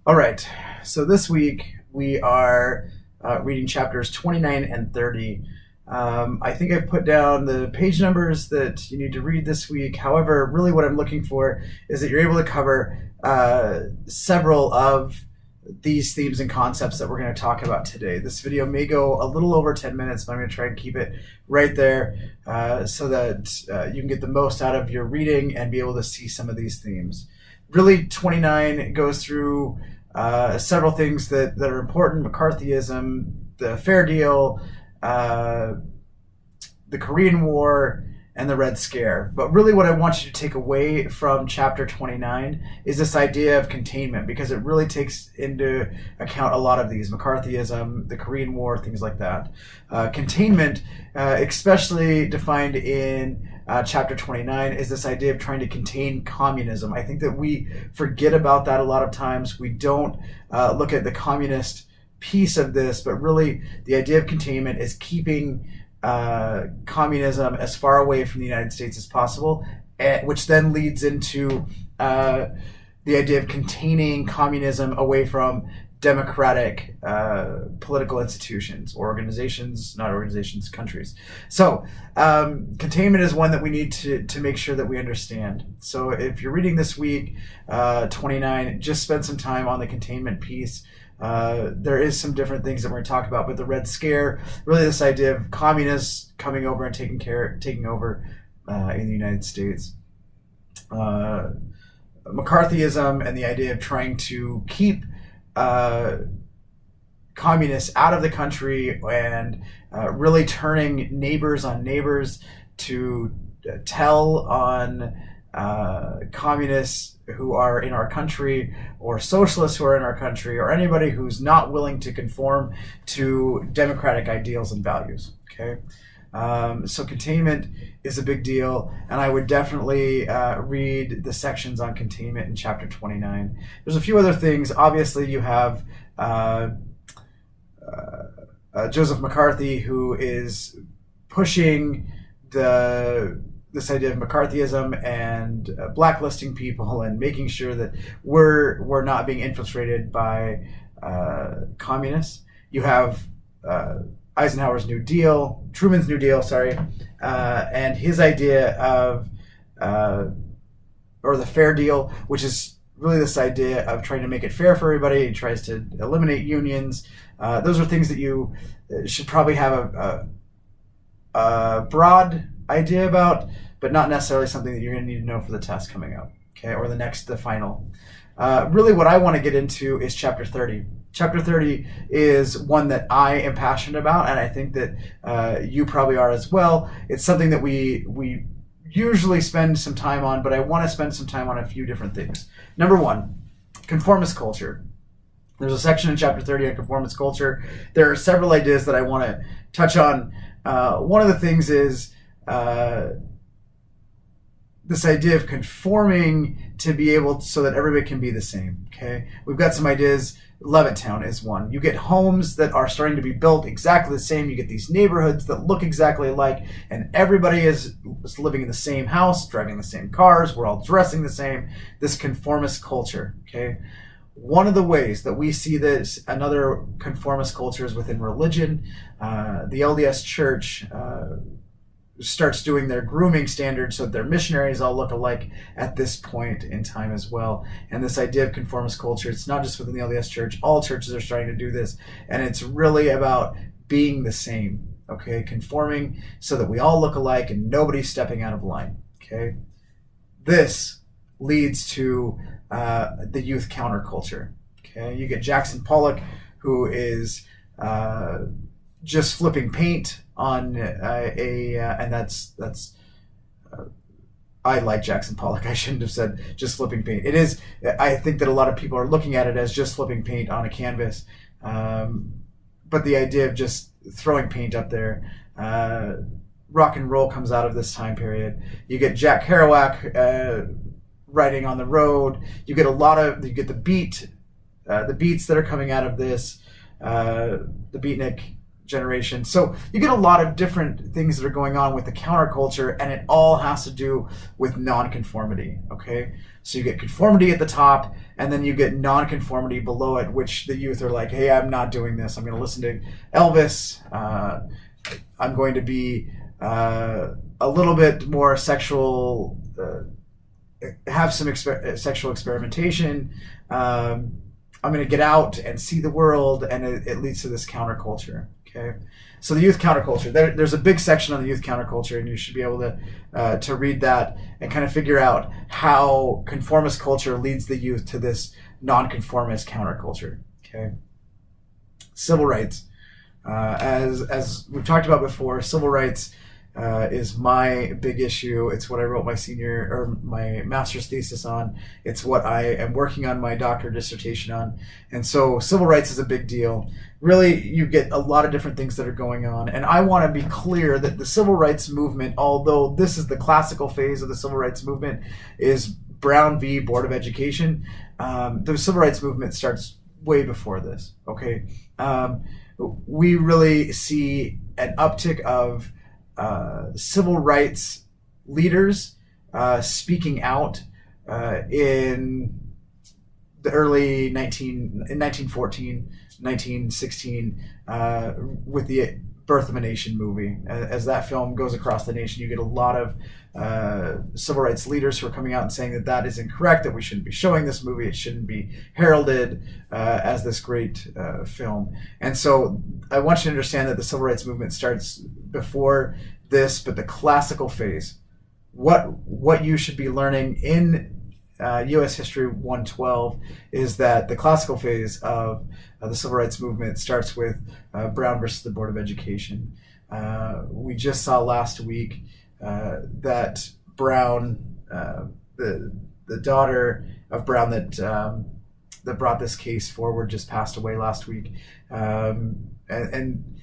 All right, so this week we are reading chapters 29 and 30. I think I've put down the page numbers that you need to read this week. However, really what I'm looking for is that you're able to cover several of these themes and concepts that we're going to talk about today. This video may go a little over 10 minutes, but I'm going to try and keep it right there so that you can get the most out of your reading and be able to see some of these themes. Really, 29 goes through several things that are important: McCarthyism, the Fair Deal, the Korean War, and the Red Scare. But really what I want you to take away from chapter 29 is this idea of containment, because it really takes into account a lot of these: McCarthyism, the Korean War, things like that. Containment, especially defined in chapter 29, is this idea of trying to contain communism. I think that we forget about that a lot of times. We don't look at the communist piece of this, but really the idea of containment is keeping communism as far away from the United States as possible, which then leads into the idea of containing communism away from democratic political institutions or organizations, not organizations, countries. So containment is one that we need to make sure that we understand. So if you're reading this week, 29, just spend some time on the containment piece. There is some different things that we're going to talk about, but the Red Scare, really this idea of communists coming over and taking over in the United States. McCarthyism and the idea of trying to keep communists out of the country and really turning neighbors on neighbors to tell on communists who are in our country, or socialists who are in our country, or anybody who's not willing to conform to democratic ideals and values. Okay, so containment is a big deal, and I would definitely read the sections on containment in chapter 29. There's a few other things. Obviously, you have Joseph McCarthy, who is pushing this idea of McCarthyism and blacklisting people and making sure that we're not being infiltrated by communists. You have Eisenhower's New Deal, Truman's New Deal, and his idea of or the Fair Deal, which is really this idea of trying to make it fair for everybody. He tries to eliminate unions. Those are things that you should probably have a broad idea about, but not necessarily something that you're going to need to know for the test coming up, okay, or the final. Really what I want to get into is chapter 30. Chapter 30 is one that I am passionate about, and I think that you probably are as well. It's something that we usually spend some time on, but I want to spend some time on a few different things. Number one, conformist culture. There's a section in chapter 30 on conformist culture. There are several ideas that I want to touch on. One of the things is this idea of conforming to be able so that everybody can be the same. Okay, we've got some ideas. Levittown is one. You get homes that are starting to be built exactly the same. You get these neighborhoods that look exactly alike, and everybody is living in the same house, driving the same cars. We're all dressing the same. This conformist culture. Okay, one of the ways that we see this, another conformist culture, is within religion. The LDS Church starts doing their grooming standards so that their missionaries all look alike at this point in time as well. And this idea of conformist culture, it's not just within the LDS Church. All churches are starting to do this, and it's really about being the same, okay? Conforming so that we all look alike and nobody's stepping out of line, okay? This leads to the youth counterculture, okay? You get Jackson Pollock, who is just flipping paint on and that's I like Jackson Pollock. I shouldn't have said just flipping paint. It is. I think that a lot of people are looking at it as just flipping paint on a canvas, but the idea of just throwing paint up there. Rock and roll comes out of this time period. You get Jack Kerouac riding on the road. You get the beats that are coming out of this. The beatnik generation. So you get a lot of different things that are going on with the counterculture, and it all has to do with nonconformity. Okay, so you get conformity at the top, and then you get nonconformity below it, which the youth are like, hey, I'm not doing this. I'm going to listen to Elvis. I'm going to be a little bit more sexual, have some sexual experimentation. I'm going to get out and see the world, and it leads to this counterculture. Okay, so the youth counterculture. There's a big section on the youth counterculture, and you should be able to read that and kind of figure out how conformist culture leads the youth to this nonconformist counterculture. Okay, civil rights. As we've talked about before, civil rights is my big issue. It's what I wrote my master's thesis on. It's what I am working on my doctoral dissertation on. And so civil rights is a big deal. Really, you get a lot of different things that are going on. And I want to be clear that the civil rights movement, although this is the classical phase of the civil rights movement, is Brown v. Board of Education. The civil rights movement starts way before this. Okay, we really see an uptick of civil rights leaders speaking out in the early 1914, 1916 with the Birth of a Nation movie. As that film goes across the nation, you get a lot of civil rights leaders who are coming out and saying that that is incorrect, that we shouldn't be showing this movie, it shouldn't be heralded as this great film. And so I want you to understand that the civil rights movement starts before this, but the classical phase, what you should be learning in U.S. History 112 is that the classical phase of the civil rights movement starts with Brown versus the Board of Education. We just saw last week that Brown, the daughter of Brown that brought this case forward, just passed away last week, and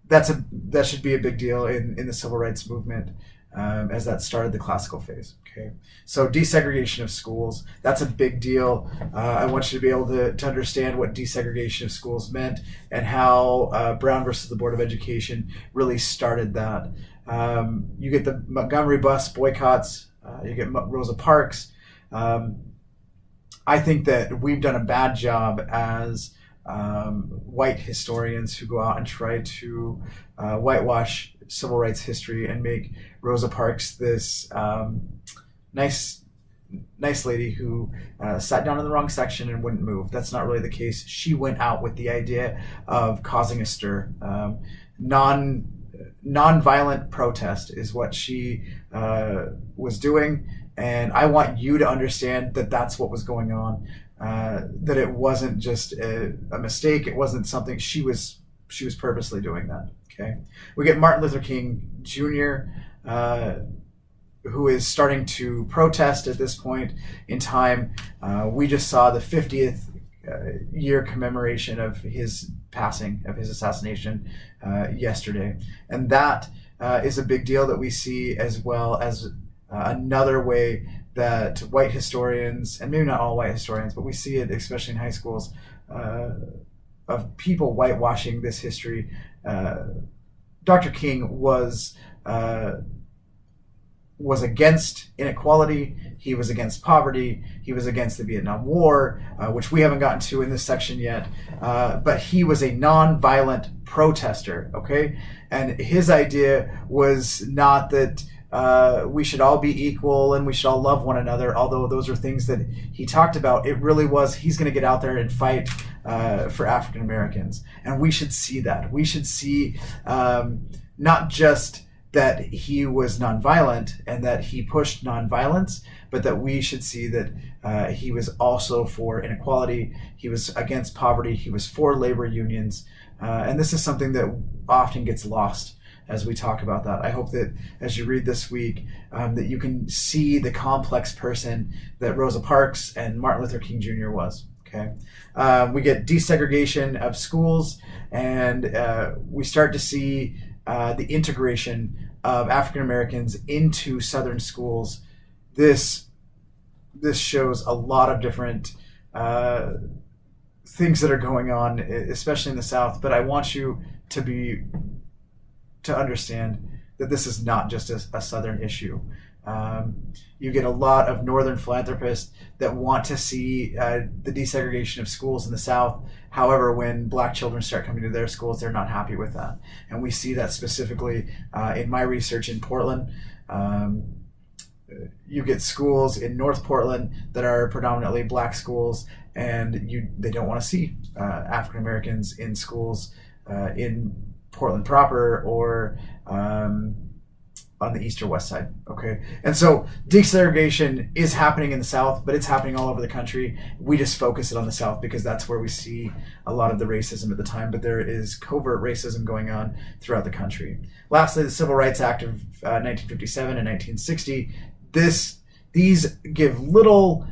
that should be a big deal in the civil rights movement. As that started the classical phase. Okay, so desegregation of schools, that's a big deal. I want you to be able to understand what desegregation of schools meant and how Brown versus the Board of Education really started that. You get the Montgomery bus boycotts, you get Rosa Parks. I think that we've done a bad job as white historians who go out and try to whitewash civil rights history and make Rosa Parks this nice lady who sat down in the wrong section and wouldn't move. That's not really the case. She went out with the idea of causing a stir. Non-violent protest is what she was doing, and I want you to understand that that's what was going on. That it wasn't just a mistake. It wasn't something she was purposely doing that. Okay, we get Martin Luther King Jr., who is starting to protest at this point in time. We just saw the 50th year commemoration of his passing, of his assassination yesterday, and that is a big deal that we see, as well as another way that white historians, and maybe not all white historians, but we see it especially in high schools, of people whitewashing this history. Dr. King was against inequality. He was against poverty. He was against the Vietnam War, which we haven't gotten to in this section yet. But he was a non-violent protester, okay? And his idea was not that we should all be equal and we should all love one another, although those are things that he talked about. It really was, he's going to get out there and fight for African Americans. And we should see that. We should see not just that he was nonviolent and that he pushed nonviolence, but that we should see that he was also for inequality. He was against poverty. He was for labor unions. And this is something that often gets lost as we talk about that. I hope that as you read this week, that you can see the complex person that Rosa Parks and Martin Luther King Jr. was. Okay, we get desegregation of schools, and we start to see the integration of African Americans into Southern schools. This shows a lot of different things that are going on, especially in the South. But I want you to understand that this is not just a Southern issue. You get a lot of Northern philanthropists that want to see the desegregation of schools in the South. However, when Black children start coming to their schools, they're not happy with that. And we see that specifically in my research in Portland. You get schools in North Portland that are predominantly Black schools, and they don't want to see African Americans in schools in Portland proper or on the east or west side. Okay, and so desegregation is happening in the South, but it's happening all over the country. We just focus it on the South because that's where we see a lot of the racism at the time, but there is covert racism going on throughout the country. Lastly, the Civil Rights Act of 1957 and 1960. These give little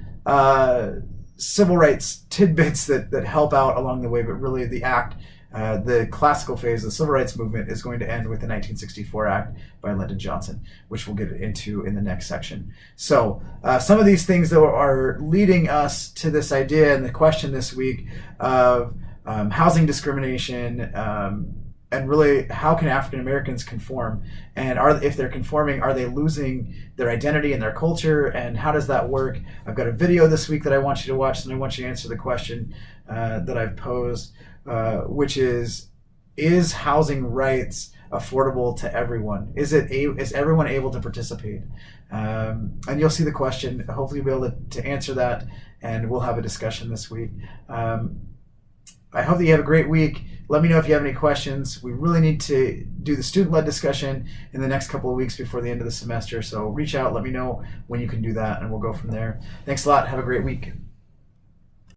civil rights tidbits that help out along the way, but really the act, the classical phase of the civil rights movement, is going to end with the 1964 Act by Lyndon Johnson, which we'll get into in the next section. So some of these things, though, are leading us to this idea and the question this week of housing discrimination, and really, how can African Americans conform? And if they're conforming, are they losing their identity and their culture? And how does that work? I've got a video this week that I want you to watch, and I want you to answer the question that I've posed, which is housing rights affordable to everyone? Is everyone able to participate? And you'll see the question. Hopefully you'll be able to answer that, and we'll have a discussion this week. I hope that you have a great week. Let me know if you have any questions. We really need to do the student-led discussion in the next couple of weeks before the end of the semester. So reach out, let me know when you can do that, and we'll go from there. Thanks a lot. Have a great week.